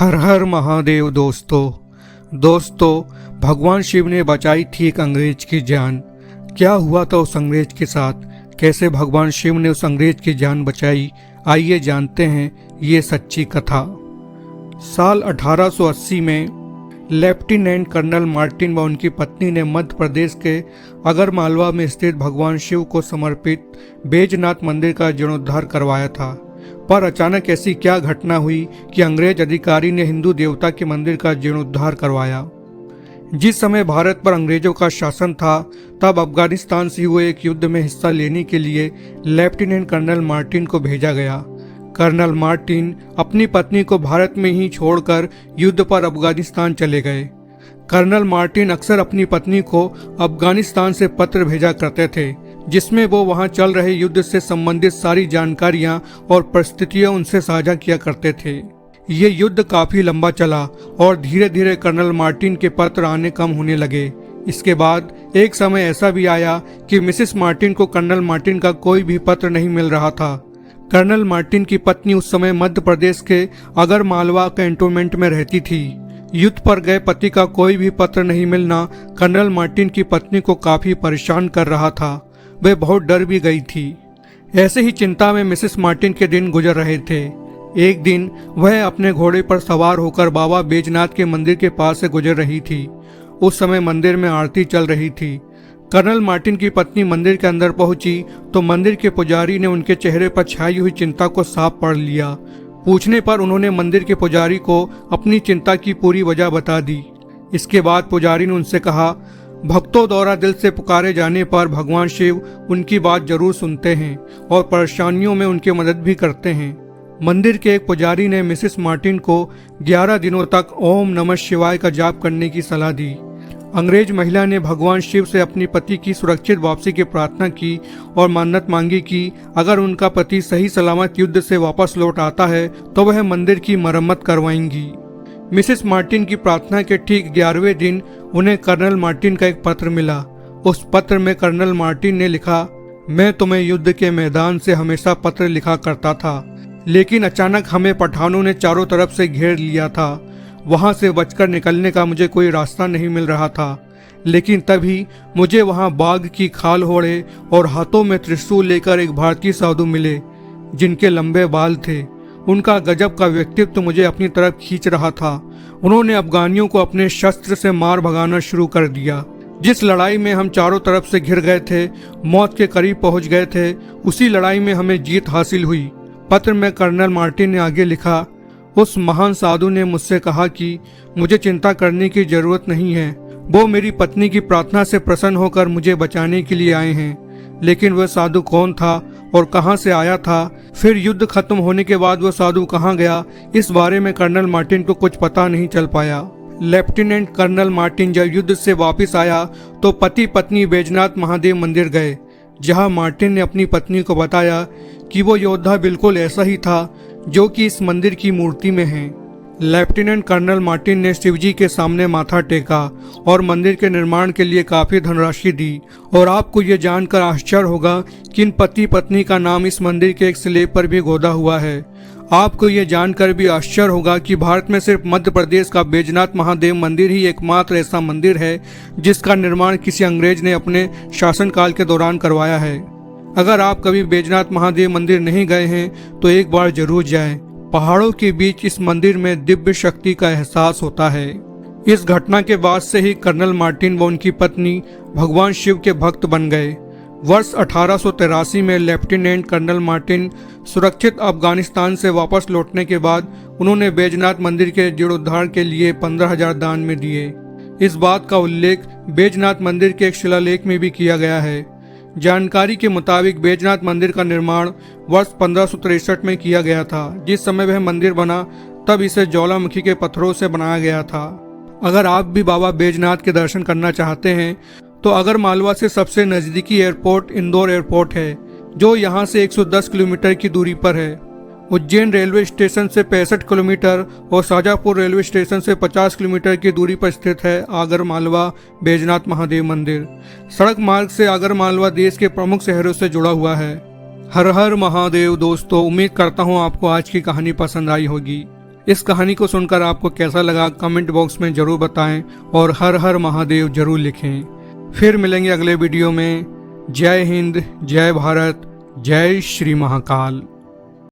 हर हर महादेव दोस्तों भगवान शिव ने बचाई थी एक अंग्रेज की जान। क्या हुआ था उस अंग्रेज के साथ, कैसे भगवान शिव ने उस अंग्रेज की जान बचाई, आइए जानते हैं ये सच्ची कथा। साल 1880 में लेफ्टिनेंट कर्नल मार्टिन व उनकी पत्नी ने मध्य प्रदेश के अगरमालवा में स्थित भगवान शिव को समर्पित बैजनाथ मंदिर का जीर्णोद्धार करवाया था। पर अचानक ऐसी क्या घटना हुई कि अंग्रेज अधिकारी ने हिंदू देवता के मंदिर का जीर्णोद्धार करवाया। जिस समय भारत पर अंग्रेजों का शासन था, तब अफगानिस्तान से हुए एक युद्ध में हिस्सा लेने के लिए लेफ्टिनेंट कर्नल मार्टिन को भेजा गया। कर्नल मार्टिन अपनी पत्नी को भारत में ही छोड़कर युद्ध पर अफगानिस्तान चले गए। कर्नल मार्टिन अक्सर अपनी पत्नी को अफगानिस्तान से पत्र भेजा करते थे, जिसमें वो वहां चल रहे युद्ध से संबंधित सारी जानकारियां और परिस्थितियां उनसे साझा किया करते थे। ये युद्ध काफी लंबा चला और धीरे धीरे कर्नल मार्टिन के पत्र आने कम होने लगे। इसके बाद एक समय ऐसा भी आया कि मिसेस मार्टिन को कर्नल मार्टिन का कोई भी पत्र नहीं मिल रहा था। कर्नल मार्टिन की पत्नी उस समय मध्य प्रदेश के अगरमालवा कैंटोनमेंट में रहती थी। युद्ध पर गए पति का कोई भी पत्र नहीं मिलना कर्नल मार्टिन की पत्नी को काफी परेशान कर रहा था। वह बहुत डर भी गई थी। ऐसे ही चिंता में मिसेस मार्टिन के दिन गुजर रहे थे। एक दिन वह अपने घोड़े पर सवार होकर बाबा बैजनाथ के मंदिर के पास से गुजर रही थी। उस समय मंदिर में आरती चल रही थी। कर्नल मार्टिन की पत्नी मंदिर के अंदर पहुंची तो मंदिर के पुजारी ने उनके चेहरे पर छाई हुई चिंता को साफ पढ़ लिया। पूछने पर उन्होंने मंदिर के पुजारी को अपनी चिंता की पूरी वजह बता दी। इसके बाद पुजारी ने उनसे कहा, भक्तों द्वारा दिल से पुकारे जाने पर भगवान शिव उनकी बात जरूर सुनते हैं और परेशानियों में उनकी मदद भी करते हैं। मंदिर के एक पुजारी ने मिसेस मार्टिन को 11 दिनों तक ओम नमः शिवाय का जाप करने की सलाह दी। अंग्रेज महिला ने भगवान शिव से अपनी पति की सुरक्षित वापसी की प्रार्थना की और मन्नत मांगी कि अगर उनका पति सही सलामत युद्ध से वापस लौट आता है तो वह मंदिर की मरम्मत करवाएंगी। मिसेस मार्टिन की प्रार्थना के ठीक 11वें दिन उन्हें कर्नल मार्टिन का एक पत्र मिला। उस पत्र में कर्नल मार्टिन ने लिखा, मैं तुम्हें युद्ध के मैदान से हमेशा पत्र लिखा करता था, लेकिन अचानक हमें पठानों ने चारों तरफ से घेर लिया था। वहां से बचकर निकलने का मुझे कोई रास्ता नहीं मिल रहा था, लेकिन तभी मुझे वहां बाघ की खाल ओढ़े और हाथों में त्रिशूल लेकर एक भारतीय साधु मिले, जिनके लंबे बाल थे। उनका गजब का व्यक्तित्व मुझे अपनी तरफ खींच रहा था। उन्होंने अफगानियों को अपने शस्त्र से मार भगाना शुरू कर दिया। जिस लड़ाई में हम चारों तरफ से घिर गए थे, मौत के करीब पहुंच गए थे, उसी लड़ाई में हमें जीत हासिल हुई। पत्र में कर्नल मार्टिन ने आगे लिखा, उस महान साधु ने मुझसे कहा कि मुझे चिंता करने की जरूरत नहीं है। वो मेरी पत्नी की प्रार्थना से प्रसन्न होकर मुझे बचाने के लिए आए हैं। लेकिन वह साधु कौन था और कहां से आया था, फिर युद्ध खत्म होने के बाद वह साधु कहां गया, इस बारे में कर्नल मार्टिन को कुछ पता नहीं चल पाया। लेफ्टिनेंट कर्नल मार्टिन जब युद्ध से वापस आया तो पति पत्नी बैजनाथ महादेव मंदिर गए, जहां मार्टिन ने अपनी पत्नी को बताया कि वो योद्धा बिल्कुल ऐसा ही था जो कि इस मंदिर की मूर्ति में है। लेफ्टिनेंट कर्नल मार्टिन ने शिवजी के सामने माथा टेका और मंदिर के निर्माण के लिए काफी धनराशि दी। और आपको ये जानकर आश्चर्य होगा कि इन पति पत्नी का नाम इस मंदिर के एक स्लेब पर भी गोदा हुआ है। आपको ये जानकर भी आश्चर्य होगा कि भारत में सिर्फ मध्य प्रदेश का बैजनाथ महादेव मंदिर ही एकमात्र ऐसा मंदिर है जिसका निर्माण किसी अंग्रेज ने अपने शासनकाल के दौरान करवाया है। अगर आप कभी बैजनाथ महादेव मंदिर नहीं गए हैं तो एक बार जरूर जाएं। पहाड़ों के बीच इस मंदिर में दिव्य शक्ति का एहसास होता है। इस घटना के बाद से ही कर्नल मार्टिन व उनकी पत्नी भगवान शिव के भक्त बन गए। वर्ष 1883 में लेफ्टिनेंट कर्नल मार्टिन सुरक्षित अफगानिस्तान से वापस लौटने के बाद उन्होंने बैजनाथ मंदिर के जीर्णोद्धार के लिए 15,000 दान में दिए। इस बात का उल्लेख बैजनाथ मंदिर के एक शिलालेख में भी किया गया है। जानकारी के मुताबिक बैजनाथ मंदिर का निर्माण वर्ष 1563 में किया गया था। जिस समय वह मंदिर बना तब इसे ज्वालामुखी के पत्थरों से बनाया गया था। अगर आप भी बाबा बैजनाथ के दर्शन करना चाहते हैं तो अगरमालवा से सबसे नजदीकी एयरपोर्ट इंदौर एयरपोर्ट है, जो यहाँ से 110 किलोमीटर की दूरी पर है। उज्जैन रेलवे स्टेशन से 65 किलोमीटर और शाजापुर रेलवे स्टेशन से 50 किलोमीटर की दूरी पर स्थित है आगरमालवा बैजनाथ महादेव मंदिर। सड़क मार्ग से आगरमालवा देश के प्रमुख शहरों से जुड़ा हुआ है। हर हर महादेव दोस्तों, उम्मीद करता हूँ आपको आज की कहानी पसंद आई होगी। इस कहानी को सुनकर आपको कैसा लगा कमेंट बॉक्स में जरूर बताएं और हर हर महादेव जरूर लिखें। फिर मिलेंगे अगले वीडियो में। जय हिंद, जय भारत, जय श्री महाकाल।